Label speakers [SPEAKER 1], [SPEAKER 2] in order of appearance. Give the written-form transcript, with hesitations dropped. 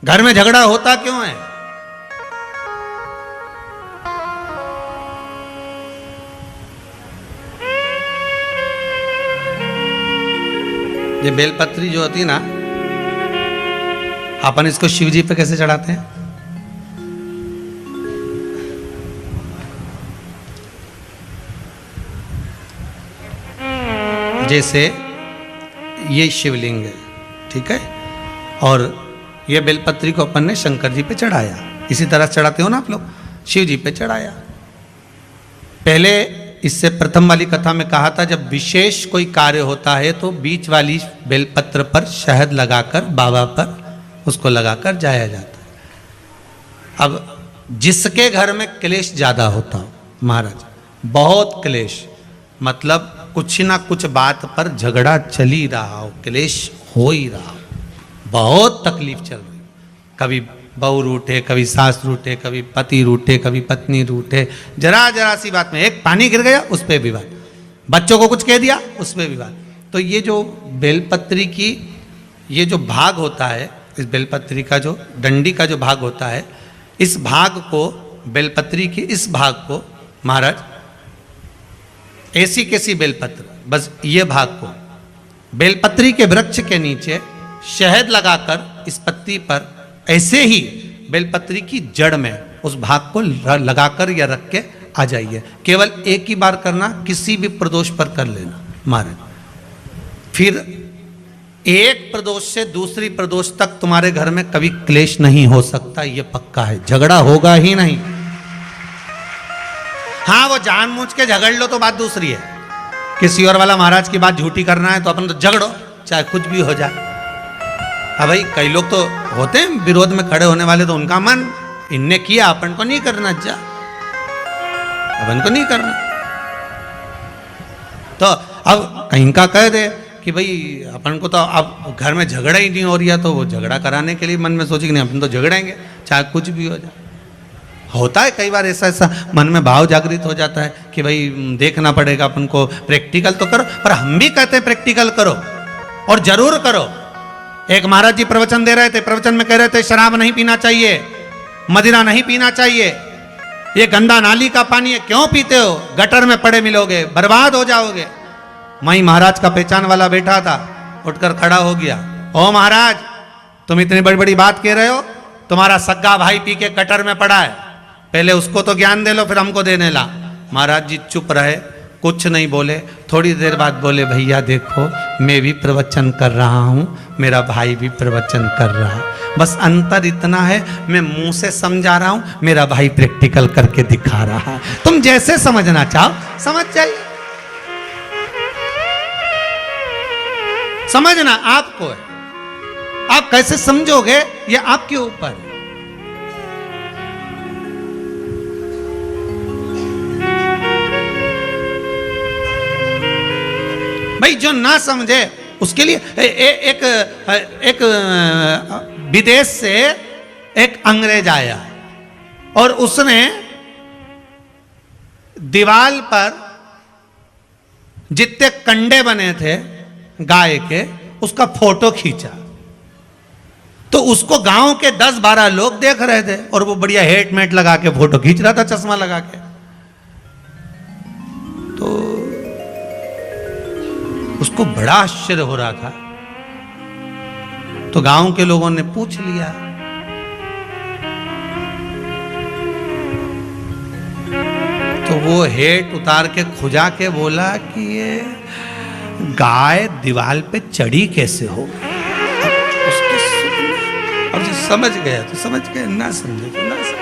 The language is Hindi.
[SPEAKER 1] घर में झगड़ा होता क्यों है? ये बेलपत्री जो होती है ना, अपन इसको शिव जी पे कैसे चढ़ाते हैं? जैसे ये शिवलिंग है, ठीक है, और ये बेलपत्री को अपन ने शंकर जी पे चढ़ाया, इसी तरह चढ़ाते हो ना आप लोग, शिव जी पे चढ़ाया। पहले इससे प्रथम वाली कथा में कहा था, जब विशेष कोई कार्य होता है तो बीच वाली बेलपत्र पर शहद लगाकर बाबा पर उसको लगाकर जाया जाता है। अब जिसके घर में क्लेश ज्यादा होता हो, महाराज बहुत क्लेश, मतलब कुछ ना कुछ बात पर झगड़ा चल ही रहा हो, क्लेश हो ही रहा हो, बहुत तकलीफ चल रही, कभी बहू रूठे, कभी सास रूठे, कभी पति रूठे, कभी पत्नी रूठे, जरा जरा सी बात में एक पानी गिर गया उस पर विवाद, बच्चों को कुछ कह दिया उस पर विवाद। तो ये जो बेलपत्री की ये जो भाग होता है, इस बेलपत्री का जो डंडी का जो भाग होता है, इस भाग को, बेलपत्री के इस भाग को महाराज ऐसी कैसी बेलपत्र, बस ये भाग को बेलपत्री के वृक्ष के नीचे शहद लगाकर इस पत्ती पर ऐसे ही बेलपत्री की जड़ में उस भाग को लगाकर या रख के आ जाइए। केवल एक ही बार करना, किसी भी प्रदोष पर कर लेना महाराज। फिर एक प्रदोष से दूसरी प्रदोष तक तुम्हारे घर में कभी क्लेश नहीं हो सकता, ये पक्का है, झगड़ा होगा ही नहीं। हाँ, वो जानबूझ के झगड़ लो तो बात दूसरी है, किसी और वाला महाराज की बात झूठी करना है तो अपन तो झगड़ो, चाहे कुछ भी हो जाए। अब भाई कई लोग तो होते हैं विरोध में खड़े होने वाले, तो उनका मन, इनने किया अपन को नहीं करना, जा अपन को नहीं करना। तो अब कहीं का कह दे कि भाई अपन को तो अब घर में झगड़ा ही नहीं हो रहा, तो वो झगड़ा कराने के लिए मन में सोचे कि नहीं अपन तो झगड़ेंगे चाहे कुछ भी हो जाए। होता है कई बार ऐसा मन में भाव जागृत हो जाता है कि भाई देखना पड़ेगा अपन को, प्रैक्टिकल तो करो, पर हम भी कहते हैं प्रैक्टिकल करो और जरूर करो। एक महाराज जी प्रवचन दे रहे थे, प्रवचन में कह रहे थे शराब नहीं पीना चाहिए, मदिरा नहीं पीना चाहिए, ये गंदा नाली का पानी है, क्यों पीते हो, गटर में पड़े मिलोगे, बर्बाद हो जाओगे। वहीं महाराज का पहचान वाला बैठा था, उठकर खड़ा हो गया, ओ महाराज तुम इतनी बड़ी बड़ी बात कह रहे हो, तुम्हारा सग्गा भाई पी के गटर में पड़ा है, पहले उसको तो ज्ञान दे लो फिर हमको देने ला। महाराज जी चुप रहे, कुछ नहीं बोले। थोड़ी देर बाद बोले, भैया देखो मैं भी प्रवचन कर रहा हूँ, मेरा भाई भी प्रवचन कर रहा है, बस अंतर इतना है मैं मुंह से समझा रहा हूँ, मेरा भाई प्रैक्टिकल करके दिखा रहा है। तुम जैसे समझना चाहो समझ जाइए, समझना आपको है, आप कैसे समझोगे ये आपके ऊपर है। भाई जो ना समझे उसके लिए एक विदेश से एक अंग्रेज आया और उसने दीवार पर जितने कंडे बने थे गाय के उसका फोटो खींचा, तो उसको गांव के 10-12 लोग देख रहे थे और वो बढ़िया हेटमेट लगा के फोटो खींच रहा था, चश्मा लगा के। तो उसको बड़ा आश्चर्य हो रहा था, तो गांव के लोगों ने पूछ लिया, तो वो हेट उतार के खुजा के बोला कि ये गाय दीवार पे चढ़ी कैसे हो। अब जो समझ गया तो समझ गया, ना समझे तो ना समझे।